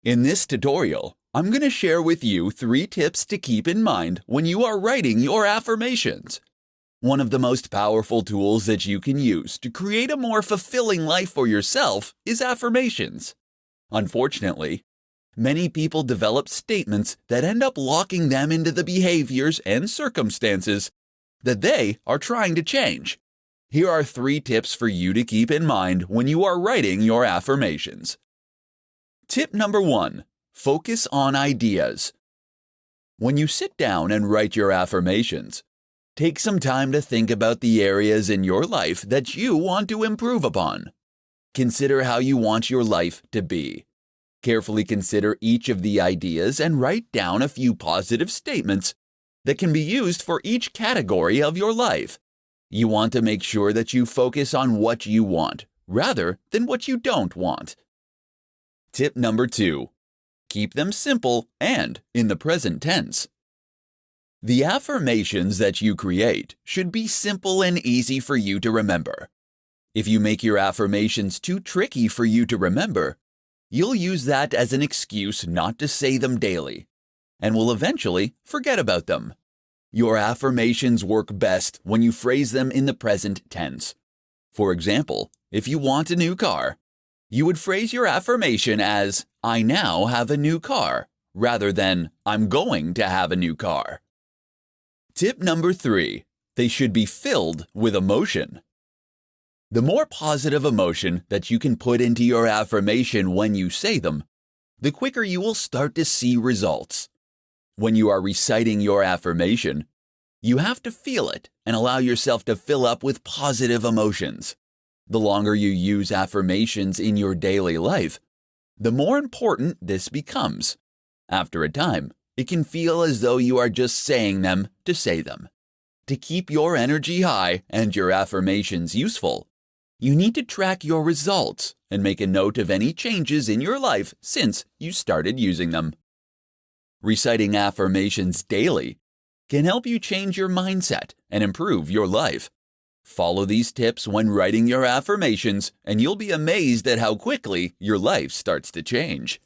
In this tutorial, I'm going to share with you 3 tips to keep in mind when you are writing your affirmations. One of the most powerful tools that you can use to create a more fulfilling life for yourself is affirmations. Unfortunately, many people develop statements that end up locking them into the behaviors and circumstances that they are trying to change. Here are 3 tips for you to keep in mind when you are writing your affirmations. Tip number 1. Focus on ideas. When you sit down and write your affirmations, take some time to think about the areas in your life that you want to improve upon. Consider how you want your life to be. Carefully consider each of the ideas and write down a few positive statements that can be used for each category of your life. You want to make sure that you focus on what you want rather than what you don't want. Tip number 2. Keep them simple and in the present tense. The affirmations that you create should be simple and easy for you to remember. If you make your affirmations too tricky for you to remember, you'll use that as an excuse not to say them daily, and will eventually forget about them. Your affirmations work best when you phrase them in the present tense. For example, if you want a new car, you would phrase your affirmation as, "I now have a new car," rather than, "I'm going to have a new car." Tip number 3. They should be filled with emotion. The more positive emotion that you can put into your affirmation when you say them, the quicker you will start to see results. When you are reciting your affirmation, you have to feel it and allow yourself to fill up with positive emotions. The longer you use affirmations in your daily life, the more important this becomes. After a time, it can feel as though you are just saying them to say them. To keep your energy high and your affirmations useful, you need to track your results and make a note of any changes in your life since you started using them. Reciting affirmations daily can help you change your mindset and improve your life. Follow these tips when writing your affirmations, and you'll be amazed at how quickly your life starts to change.